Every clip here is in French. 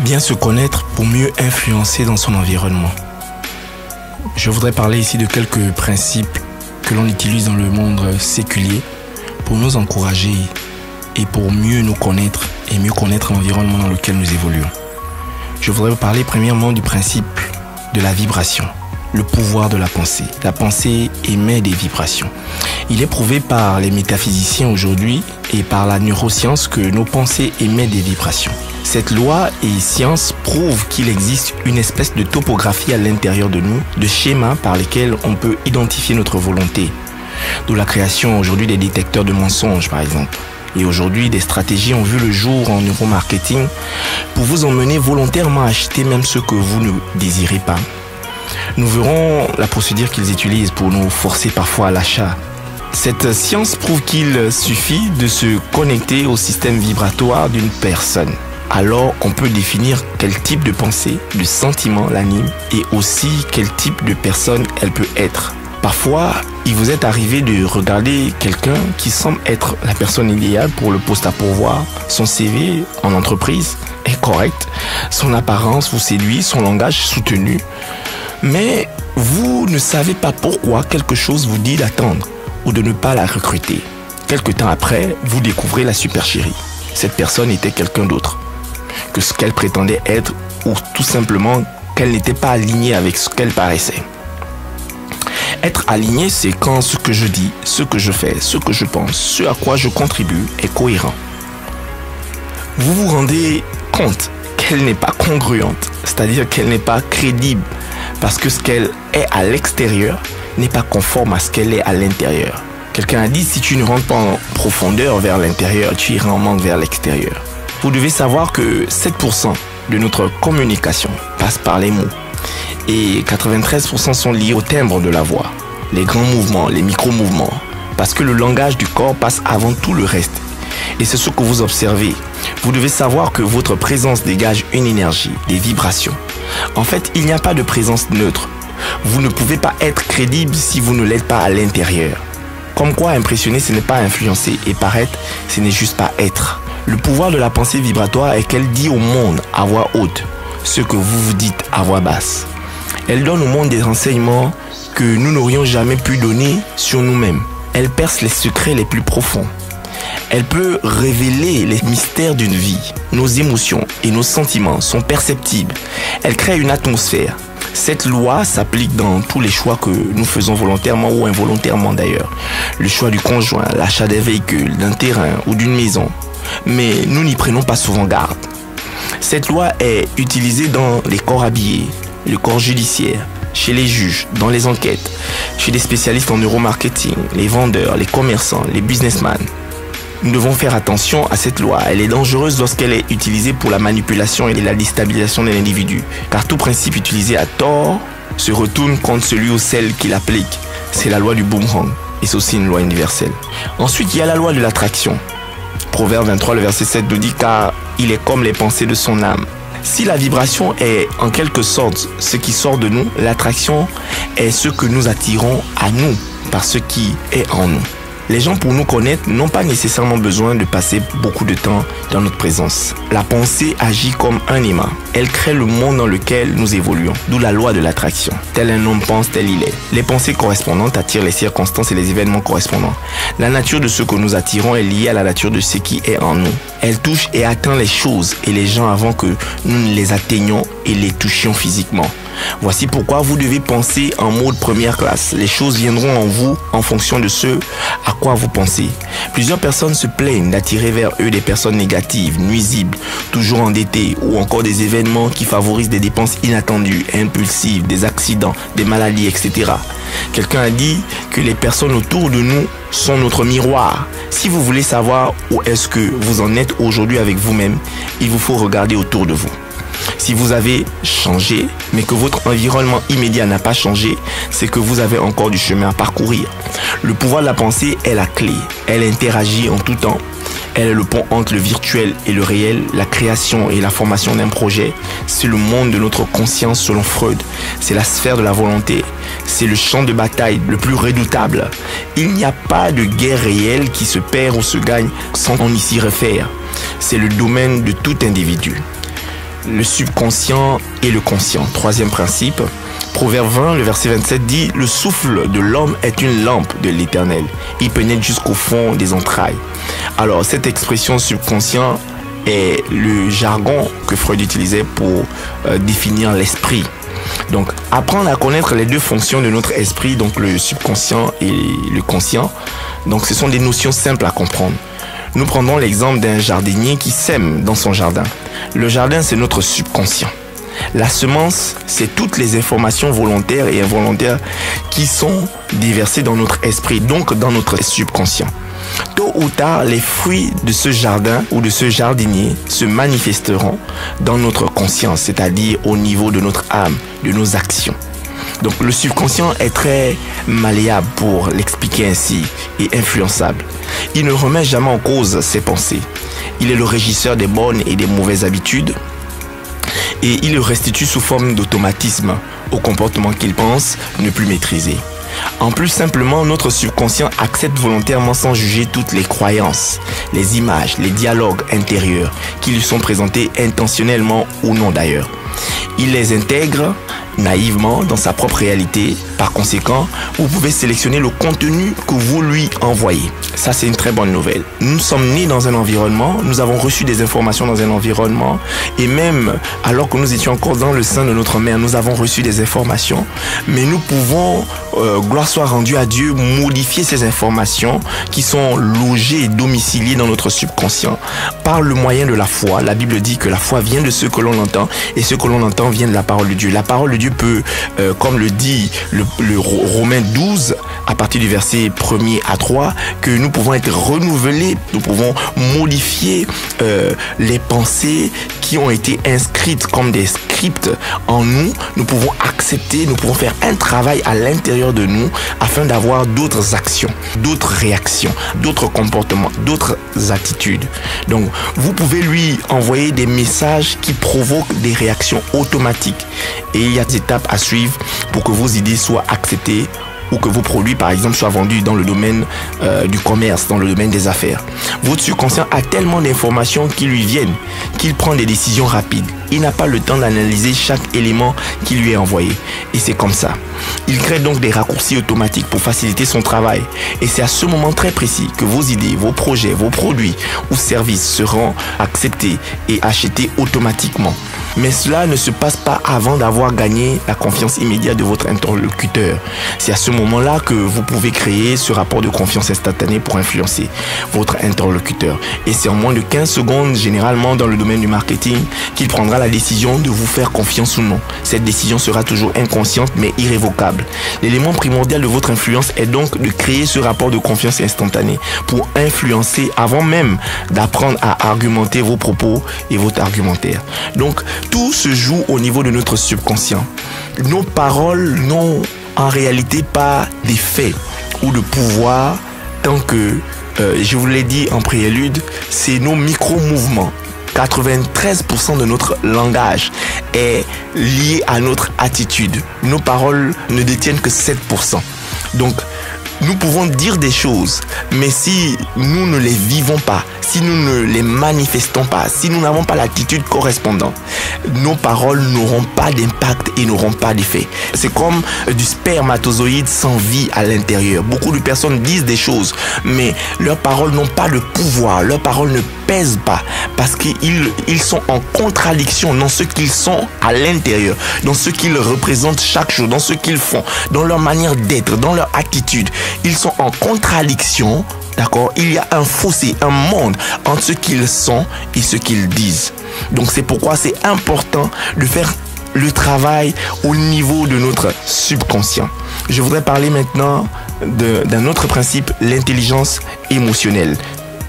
Bien se connaître pour mieux influencer dans son environnement. Je voudrais parler ici de quelques principes que l'on utilise dans le monde séculier pour nous encourager et pour mieux nous connaître et mieux connaître l'environnement dans lequel nous évoluons. Je voudrais vous parler premièrement du principe de la vibration, le pouvoir de la pensée. La pensée émet des vibrations. Il est prouvé par les métaphysiciens aujourd'hui et par la neuroscience que nos pensées émettent des vibrations. Cette loi et science prouvent qu'il existe une espèce de topographie à l'intérieur de nous, de schémas par lesquels on peut identifier notre volonté. D'où la création aujourd'hui des détecteurs de mensonges par exemple. Et aujourd'hui, des stratégies ont vu le jour en neuromarketing pour vous emmener volontairement à acheter même ce que vous ne désirez pas. Nous verrons la procédure qu'ils utilisent pour nous forcer parfois à l'achat. Cette science prouve qu'il suffit de se connecter au système vibratoire d'une personne. Alors, on peut définir quel type de pensée, de sentiment l'anime et aussi quel type de personne elle peut être. Parfois, il vous est arrivé de regarder quelqu'un qui semble être la personne idéale pour le poste à pourvoir. Son CV en entreprise est correct, son apparence vous séduit, son langage soutenu. Mais vous ne savez pas pourquoi quelque chose vous dit d'attendre ou de ne pas la recruter. Quelque temps après, vous découvrez la supercherie. Cette personne était quelqu'un d'autre que ce qu'elle prétendait être ou tout simplement qu'elle n'était pas alignée avec ce qu'elle paraissait. Être aligné, c'est quand ce que je dis, ce que je fais, ce que je pense, ce à quoi je contribue est cohérent. Vous vous rendez compte qu'elle n'est pas congruente, c'est-à-dire qu'elle n'est pas crédible parce que ce qu'elle est à l'extérieur n'est pas conforme à ce qu'elle est à l'intérieur. Quelqu'un a dit, si tu ne rentres pas en profondeur vers l'intérieur, tu iras en manque vers l'extérieur. Vous devez savoir que 7% de notre communication passe par les mots et 93% sont liés au timbre de la voix, les grands mouvements, les micro-mouvements, parce que le langage du corps passe avant tout le reste. Et c'est ce que vous observez. Vous devez savoir que votre présence dégage une énergie, des vibrations. En fait, il n'y a pas de présence neutre. Vous ne pouvez pas être crédible si vous ne l'êtes pas à l'intérieur. Comme quoi, impressionner, ce n'est pas influencer et paraître, ce n'est juste pas être. Le pouvoir de la pensée vibratoire est qu'elle dit au monde à voix haute ce que vous vous dites à voix basse. Elle donne au monde des renseignements que nous n'aurions jamais pu donner sur nous-mêmes. Elle perce les secrets les plus profonds. Elle peut révéler les mystères d'une vie. Nos émotions et nos sentiments sont perceptibles. Elle crée une atmosphère. Cette loi s'applique dans tous les choix que nous faisons volontairement ou involontairement d'ailleurs. Le choix du conjoint, l'achat des véhicules, d'un terrain ou d'une maison. Mais nous n'y prenons pas souvent garde. Cette loi est utilisée dans les corps habillés, le corps judiciaire, chez les juges, dans les enquêtes, chez les spécialistes en neuromarketing, les vendeurs, les commerçants, les businessmen. Nous devons faire attention à cette loi. Elle est dangereuse lorsqu'elle est utilisée pour la manipulation et la déstabilisation de l'individu. Car tout principe utilisé à tort se retourne contre celui ou celle qui l'applique. C'est la loi du boomerang. Et c'est aussi une loi universelle. Ensuite, il y a la loi de l'attraction. Proverbe 23, le verset 7 nous dit « Car il est comme les pensées de son âme ». Si la vibration est en quelque sorte ce qui sort de nous, l'attraction est ce que nous attirons à nous par ce qui est en nous. Les gens, pour nous connaître, n'ont pas nécessairement besoin de passer beaucoup de temps dans notre présence. La pensée agit comme un aimant. Elle crée le monde dans lequel nous évoluons, d'où la loi de l'attraction. Tel un homme pense, tel il est. Les pensées correspondantes attirent les circonstances et les événements correspondants. La nature de ce que nous attirons est liée à la nature de ce qui est en nous. Elle touche et atteint les choses et les gens avant que nous ne les atteignions et les touchions physiquement. Voici pourquoi vous devez penser en mode première classe. Les choses viendront en vous en fonction de ce à quoi vous pensez. Plusieurs personnes se plaignent d'attirer vers eux des personnes négatives, nuisibles, toujours endettées ou encore des événements qui favorisent des dépenses inattendues, impulsives, des accidents, des maladies, etc. Quelqu'un a dit que les personnes autour de nous sont notre miroir. Si vous voulez savoir où est-ce que vous en êtes aujourd'hui avec vous-même, il vous faut regarder autour de vous. Si vous avez changé, mais que votre environnement immédiat n'a pas changé, c'est que vous avez encore du chemin à parcourir. Le pouvoir de la pensée est la clé. Elle interagit en tout temps. Elle est le pont entre le virtuel et le réel, la création et la formation d'un projet. C'est le monde de notre conscience selon Freud. C'est la sphère de la volonté. C'est le champ de bataille le plus redoutable. Il n'y a pas de guerre réelle qui se perd ou se gagne sans qu'on y s'y réfère. C'est le domaine de tout individu. le subconscient et le conscient. Troisième principe, Proverbe 20, le verset 27 dit « Le souffle de l'homme est une lampe de l'Éternel. Il pénètre jusqu'au fond des entrailles. » Alors, cette expression subconscient est le jargon que Freud utilisait pour définir l'esprit. Donc, apprendre à connaître les deux fonctions de notre esprit, donc le subconscient et le conscient, donc ce sont des notions simples à comprendre. Nous prendrons l'exemple d'un jardinier qui sème dans son jardin. Le jardin, c'est notre subconscient. La semence, c'est toutes les informations volontaires et involontaires qui sont déversées dans notre esprit, donc dans notre subconscient. Tôt ou tard, les fruits de ce jardin ou de ce jardinier se manifesteront dans notre conscience, c'est-à-dire au niveau de notre âme, de nos actions. Donc le subconscient est très malléable pour l'expliquer ainsi et influençable. Il ne remet jamais en cause ses pensées. Il est le régisseur des bonnes et des mauvaises habitudes et il le restitue sous forme d'automatisme au comportement qu'il pense ne plus maîtriser. En plus simplement, notre subconscient accepte volontairement sans juger toutes les croyances, les images, les dialogues intérieurs qui lui sont présentés intentionnellement ou non d'ailleurs. Il les intègre naïvement dans sa propre réalité. Par conséquent, vous pouvez sélectionner le contenu que vous lui envoyez. Ça, c'est une très bonne nouvelle. Nous sommes nés dans un environnement, nous avons reçu des informations dans un environnement et même alors que nous étions encore dans le sein de notre mère, nous avons reçu des informations. Mais nous pouvons, gloire soit rendue à Dieu, modifier ces informations qui sont logées et domiciliées dans notre subconscient par le moyen de la foi. La Bible dit que la foi vient de ce que l'on entend et ce que l'on entend vient de la parole de Dieu. La parole de Dieu peut, comme le dit le Romains 12, à partir du verset 1er à 3, que nous pouvons être renouvelés, nous pouvons modifier les pensées qui ont été inscrites comme des scripts en nous. Nous pouvons accepter, nous pouvons faire un travail à l'intérieur de nous afin d'avoir d'autres actions, d'autres réactions, d'autres comportements, d'autres attitudes. Donc, vous pouvez lui envoyer des messages qui provoquent des réactions automatiques. Et il y a des étapes à suivre pour que vos idées soient acceptées ou que vos produits, par exemple, soient vendus dans le domaine du commerce, dans le domaine des affaires. Votre subconscient a tellement d'informations qui lui viennent qu'il prend des décisions rapides. Il n'a pas le temps d'analyser chaque élément qui lui est envoyé. Et c'est comme ça. Il crée donc des raccourcis automatiques pour faciliter son travail. Et c'est à ce moment très précis que vos idées, vos projets, vos produits ou services seront acceptés et achetés automatiquement. Mais cela ne se passe pas avant d'avoir gagné la confiance immédiate de votre interlocuteur. C'est à ce moment-là que vous pouvez créer ce rapport de confiance instantané pour influencer votre interlocuteur. Et c'est en moins de 15 secondes, généralement dans le domaine du marketing, qu'il prendra la décision de vous faire confiance ou non. Cette décision sera toujours inconsciente mais irrévocable. L'élément primordial de votre influence est donc de créer ce rapport de confiance instantané pour influencer avant même d'apprendre à argumenter vos propos et votre argumentaire. Donc, tout se joue au niveau de notre subconscient. Nos paroles n'ont en réalité pas d'effet ou de pouvoir tant que, je vous l'ai dit en prélude, c'est nos micro-mouvements. 93% de notre langage est lié à notre attitude. Nos paroles ne détiennent que 7%. Donc, nous pouvons dire des choses, mais si nous ne les vivons pas, si nous ne les manifestons pas, si nous n'avons pas l'attitude correspondante, nos paroles n'auront pas d'impact et n'auront pas d'effet. C'est comme du spermatozoïde sans vie à l'intérieur. Beaucoup de personnes disent des choses, mais leurs paroles n'ont pas de pouvoir, leurs paroles ne pèsent pas parce qu'ils sont en contradiction dans ce qu'ils sont à l'intérieur, dans ce qu'ils représentent chaque jour, dans ce qu'ils font, dans leur manière d'être, dans leur attitude. Ils sont en contradiction, d'accord? Il y a un fossé, un monde entre ce qu'ils sont et ce qu'ils disent. Donc c'est pourquoi c'est important de faire le travail au niveau de notre subconscient. Je voudrais parler maintenant d'un autre principe, l'intelligence émotionnelle.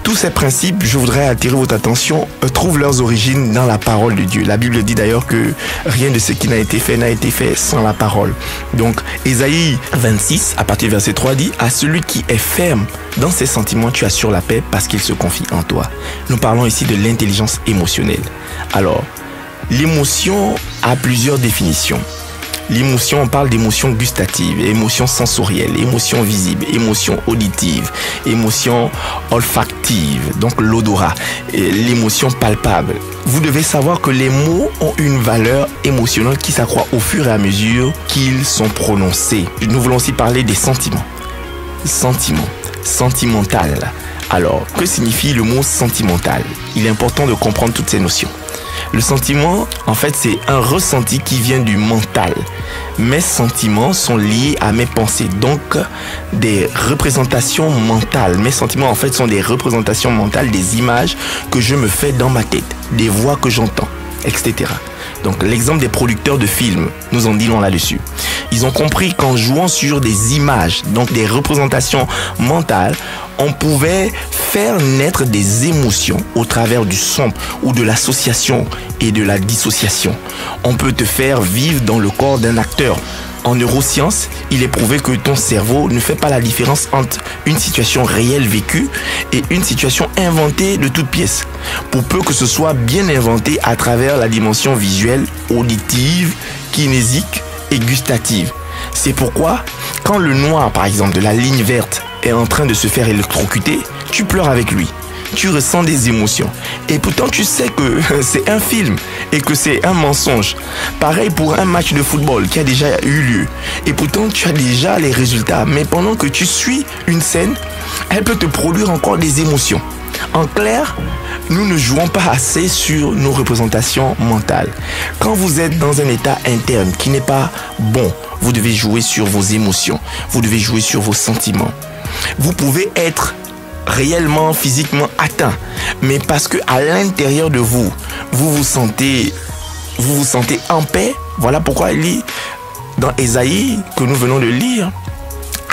Tous ces principes, je voudrais attirer votre attention, trouvent leurs origines dans la parole de Dieu. La Bible dit d'ailleurs que rien de ce qui n'a été fait sans la parole. Donc, Ésaïe 26, à partir du verset 3, dit « À celui qui est ferme dans ses sentiments, tu assures la paix parce qu'il se confie en toi. » Nous parlons ici de l'intelligence émotionnelle. Alors, l'émotion a plusieurs définitions. L'émotion, on parle d'émotions gustatives, émotions sensorielles, émotions visibles, émotions auditives, émotions olfactives, donc l'odorat, l'émotion palpable. Vous devez savoir que les mots ont une valeur émotionnelle qui s'accroît au fur et à mesure qu'ils sont prononcés. Nous voulons aussi parler des sentiments. Sentiments, sentimental. Alors, que signifie le mot sentimental? Il est important de comprendre toutes ces notions. Le sentiment, en fait, c'est un ressenti qui vient du mental. Mes sentiments sont liés à mes pensées, donc des représentations mentales. Mes sentiments, en fait, sont des représentations mentales, des images que je me fais dans ma tête, des voix que j'entends, etc. Donc, l'exemple des producteurs de films nous en dit long là-dessus. Ils ont compris qu'en jouant sur des images, donc des représentations mentales, on pouvait faire naître des émotions au travers du son ou de l'association et de la dissociation. On peut te faire vivre dans le corps d'un acteur. En neurosciences, il est prouvé que ton cerveau ne fait pas la différence entre une situation réelle vécue et une situation inventée de toutes pièces. Pour peu que ce soit bien inventé à travers la dimension visuelle, auditive, kinésique et gustative. C'est pourquoi, quand le noir, par exemple, de la ligne verte est en train de se faire électrocuter, tu pleures avec lui. Tu ressens des émotions. Et pourtant, tu sais que c'est un film et que c'est un mensonge. Pareil pour un match de football qui a déjà eu lieu. Et pourtant, tu as déjà les résultats. Mais pendant que tu suis une scène, elle peut te produire encore des émotions. En clair, nous ne jouons pas assez sur nos représentations mentales. Quand vous êtes dans un état interne qui n'est pas bon, vous devez jouer sur vos émotions. Vous devez jouer sur vos sentiments. Vous pouvez être réellement, physiquement atteint, mais parce que à l'intérieur de vous, vous vous sentez en paix. Voilà pourquoi il dit dans Ésaïe que nous venons de lire,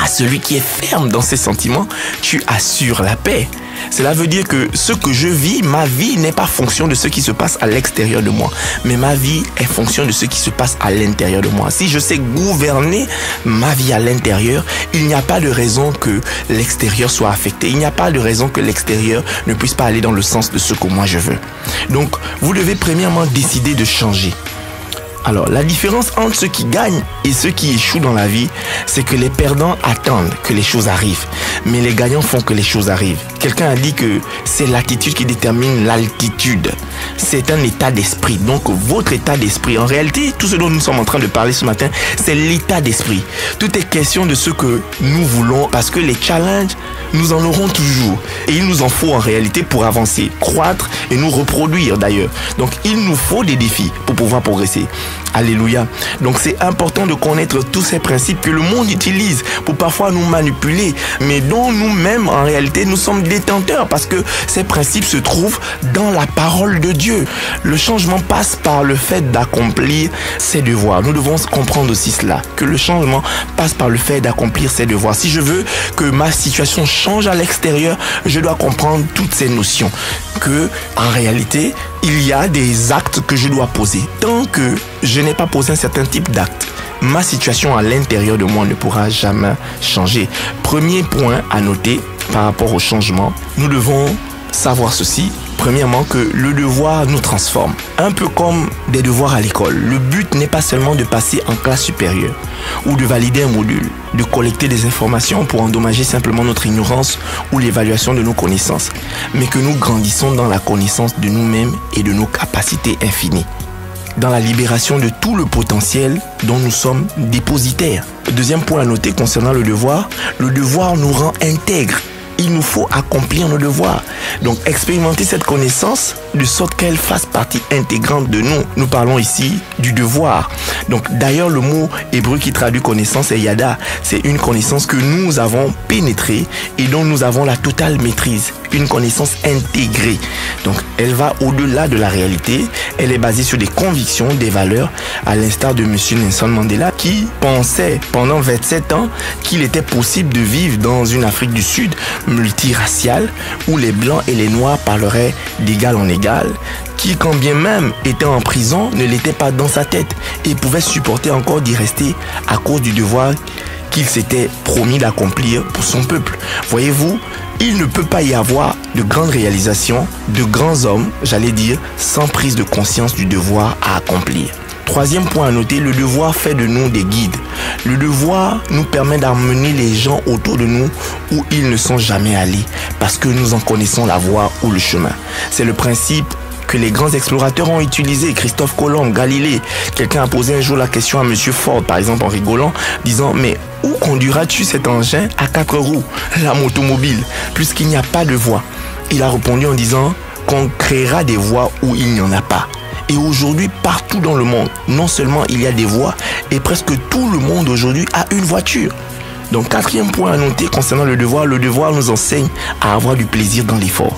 à celui qui est ferme dans ses sentiments, tu assures la paix. Cela veut dire que ce que je vis, ma vie n'est pas fonction de ce qui se passe à l'extérieur de moi, mais ma vie est fonction de ce qui se passe à l'intérieur de moi. Si je sais gouverner ma vie à l'intérieur, il n'y a pas de raison que l'extérieur soit affecté. Il n'y a pas de raison que l'extérieur ne puisse pas aller dans le sens de ce que moi je veux. Donc, vous devez premièrement décider de changer. Alors, la différence entre ceux qui gagnent et ceux qui échouent dans la vie, c'est que les perdants attendent que les choses arrivent, mais les gagnants font que les choses arrivent. Quelqu'un a dit que c'est l'attitude qui détermine l'altitude. C'est un état d'esprit. Donc, votre état d'esprit, en réalité, tout ce dont nous sommes en train de parler ce matin, c'est l'état d'esprit. Tout est question de ce que nous voulons, parce que les challenges, nous en aurons toujours. Et il nous en faut en réalité pour avancer, croître et nous reproduire d'ailleurs. Donc, il nous faut des défis pour pouvoir progresser. Alléluia. Donc c'est important de connaître tous ces principes que le monde utilise pour parfois nous manipuler, mais dont nous-mêmes en réalité nous sommes détenteurs parce que ces principes se trouvent dans la parole de Dieu. Le changement passe par le fait d'accomplir ses devoirs. Nous devons comprendre aussi cela, que le changement passe par le fait d'accomplir ses devoirs. Si je veux que ma situation change à l'extérieur, je dois comprendre toutes ces notions, que en réalité, il y a des actes que je dois poser. Tant que je n'ai pas posé un certain type d'acte, ma situation à l'intérieur de moi ne pourra jamais changer. Premier point à noter par rapport au changement, nous devons savoir ceci. Premièrement, que le devoir nous transforme. Un peu comme des devoirs à l'école. Le but n'est pas seulement de passer en classe supérieure ou de valider un module, de collecter des informations pour endommager simplement notre ignorance ou l'évaluation de nos connaissances, mais que nous grandissons dans la connaissance de nous-mêmes et de nos capacités infinies, dans la libération de tout le potentiel dont nous sommes dépositaires. Deuxième point à noter concernant le devoir nous rend intègres. Il nous faut accomplir nos devoirs. Donc, expérimenter cette connaissance de sorte qu'elle fasse partie intégrante de nous. Nous parlons ici du devoir. Donc, d'ailleurs, le mot hébreu qui traduit connaissance est yada. C'est une connaissance que nous avons pénétrée et dont nous avons la totale maîtrise. Une connaissance intégrée. Donc, elle va au-delà de la réalité. Elle est basée sur des convictions, des valeurs, à l'instar de M. Nelson Mandela qui pensait pendant 27 ans qu'il était possible de vivre dans une Afrique du Sud multiraciale où les blancs et les noirs parleraient d'égal en égal, qui quand bien même était en prison ne l'était pas dans sa tête et pouvait supporter encore d'y rester à cause du devoir qu'il s'était promis d'accomplir pour son peuple. Voyez-vous, il ne peut pas y avoir de grandes réalisations, de grands hommes, j'allais dire, sans prise de conscience du devoir à accomplir. Troisième point à noter, le devoir fait de nous des guides. Le devoir nous permet d'amener les gens autour de nous où ils ne sont jamais allés parce que nous en connaissons la voie ou le chemin. C'est le principe que les grands explorateurs ont utilisé, Christophe Colomb, Galilée. Quelqu'un a posé un jour la question à Monsieur Ford, par exemple, en rigolant, disant « Mais où conduiras-tu cet engin à 4 roues, la motomobile, puisqu'il n'y a pas de voie ?» Il a répondu en disant qu'on créera des voies où il n'y en a pas. Et aujourd'hui, partout dans le monde, non seulement il y a des voies, et presque tout le monde aujourd'hui a une voiture. Donc, quatrième point à noter concernant le devoir nous enseigne à avoir du plaisir dans l'effort.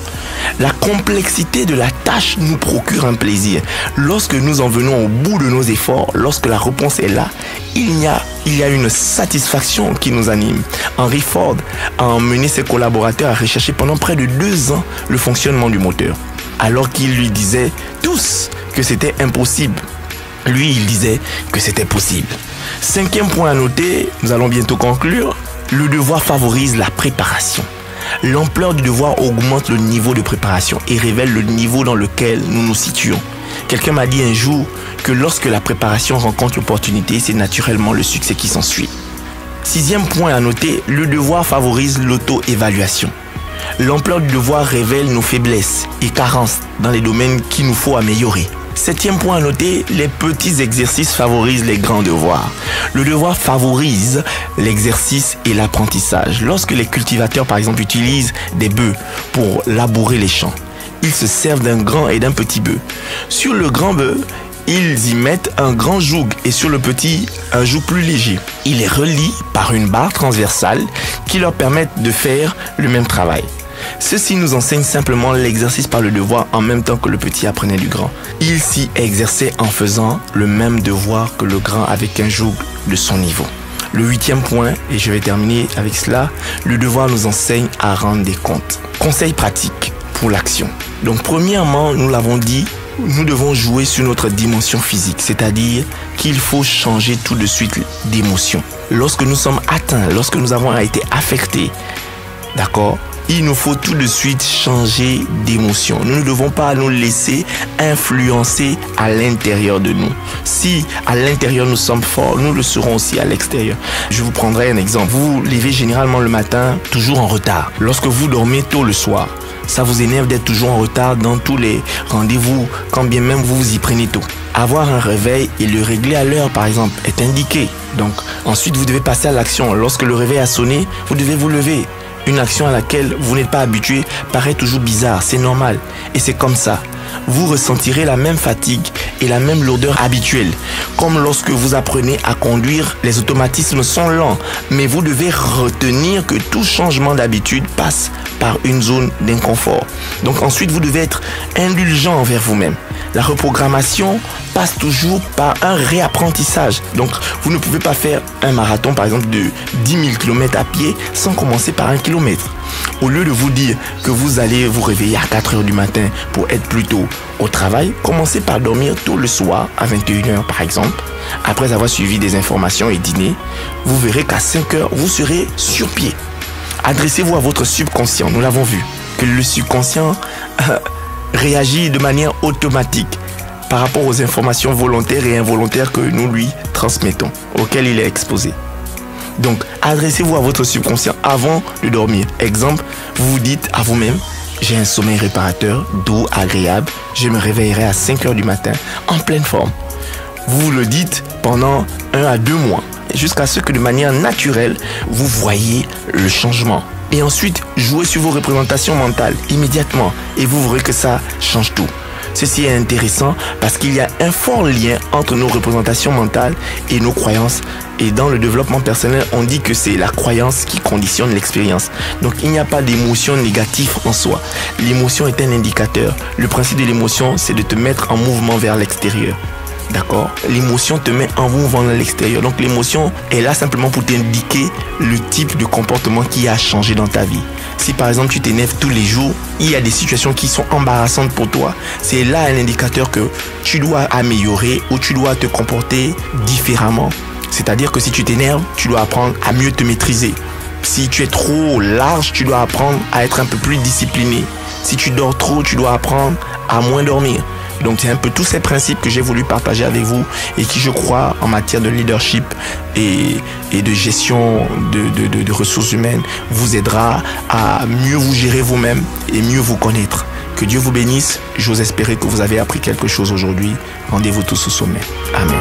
La complexité de la tâche nous procure un plaisir. Lorsque nous en venons au bout de nos efforts, lorsque la réponse est là, il y a une satisfaction qui nous anime. Henry Ford a emmené ses collaborateurs à rechercher pendant près de 2 ans le fonctionnement du moteur. Alors qu'ils lui disaient tous que c'était impossible, lui, il disait que c'était possible. Cinquième point à noter, nous allons bientôt conclure, le devoir favorise la préparation. L'ampleur du devoir augmente le niveau de préparation et révèle le niveau dans lequel nous nous situons. Quelqu'un m'a dit un jour que lorsque la préparation rencontre l'opportunité, c'est naturellement le succès qui s'ensuit. Sixième point à noter, le devoir favorise l'auto-évaluation. L'ampleur du devoir révèle nos faiblesses et carences dans les domaines qu'il nous faut améliorer. Septième point à noter, les petits exercices favorisent les grands devoirs. Le devoir favorise l'exercice et l'apprentissage. Lorsque les cultivateurs, par exemple, utilisent des bœufs pour labourer les champs, ils se servent d'un grand et d'un petit bœuf. Sur le grand bœuf, ils y mettent un grand joug et sur le petit, un joug plus léger. Ils les relient par une barre transversale qui leur permettent de faire le même travail. Ceci nous enseigne simplement l'exercice par le devoir en même temps que le petit apprenait du grand. Il s'y exerçait en faisant le même devoir que le grand avec un joug de son niveau. Le huitième point, et je vais terminer avec cela, le devoir nous enseigne à rendre des comptes. Conseil pratique pour l'action. Donc premièrement, nous l'avons dit, nous devons jouer sur notre dimension physique, c'est-à-dire qu'il faut changer tout de suite d'émotion. Lorsque nous sommes atteints, lorsque nous avons été affectés, d'accord ? Il nous faut tout de suite changer d'émotion. Nous ne devons pas nous laisser influencer à l'intérieur de nous. Si à l'intérieur nous sommes forts, nous le serons aussi à l'extérieur. Je vous prendrai un exemple. Vous vous levez généralement le matin toujours en retard. Lorsque vous dormez tôt le soir, ça vous énerve d'être toujours en retard dans tous les rendez-vous, quand bien même vous vous y prenez tôt. Avoir un réveil et le régler à l'heure, par exemple, est indiqué. Donc, ensuite, vous devez passer à l'action. Lorsque le réveil a sonné, vous devez vous lever. Une action à laquelle vous n'êtes pas habitué paraît toujours bizarre, c'est normal. Et c'est comme ça. Vous ressentirez la même fatigue et la même lourdeur habituelle. Comme lorsque vous apprenez à conduire, les automatismes sont lents. Mais vous devez retenir que tout changement d'habitude passe par une zone d'inconfort. Donc ensuite, vous devez être indulgent envers vous-même. La reprogrammation passe toujours par un réapprentissage. Donc, vous ne pouvez pas faire un marathon, par exemple, de 10 000 km à pied sans commencer par 1 km. Au lieu de vous dire que vous allez vous réveiller à 4 heures du matin pour être plus tôt au travail, commencez par dormir tôt le soir à 21 heures, par exemple. Après avoir suivi des informations et dîné, vous verrez qu'à 5 heures, vous serez sur pied. Adressez-vous à votre subconscient. Nous l'avons vu, que le subconscient réagit de manière automatique par rapport aux informations volontaires et involontaires que nous lui transmettons, auxquelles il est exposé. Donc, adressez-vous à votre subconscient avant de dormir. Exemple, vous vous dites à vous-même, j'ai un sommeil réparateur, doux, agréable, je me réveillerai à 5 heures du matin, en pleine forme. Vous le dites pendant 1 à 2 mois, jusqu'à ce que de manière naturelle, vous voyez le changement. Et ensuite, jouez sur vos représentations mentales immédiatement et vous verrez que ça change tout. Ceci est intéressant parce qu'il y a un fort lien entre nos représentations mentales et nos croyances. Et dans le développement personnel, on dit que c'est la croyance qui conditionne l'expérience. Donc il n'y a pas d'émotion négative en soi. L'émotion est un indicateur. Le principe de l'émotion, c'est de te mettre en mouvement vers l'extérieur. D'accord? L'émotion te met en mouvement vers l'extérieur. Donc l'émotion est là simplement pour t'indiquer le type de comportement qui a changé dans ta vie. Si par exemple tu t'énerves tous les jours, il y a des situations qui sont embarrassantes pour toi. C'est là un indicateur que tu dois améliorer ou tu dois te comporter différemment. C'est-à-dire que si tu t'énerves, tu dois apprendre à mieux te maîtriser. Si tu es trop large, tu dois apprendre à être un peu plus discipliné. Si tu dors trop, tu dois apprendre à moins dormir. Donc c'est un peu tous ces principes que j'ai voulu partager avec vous et qui, je crois, en matière de leadership et de gestion de ressources humaines, vous aidera à mieux vous gérer vous-même et mieux vous connaître. Que Dieu vous bénisse. J'ose espérer que vous avez appris quelque chose aujourd'hui. Rendez-vous tous au sommet. Amen.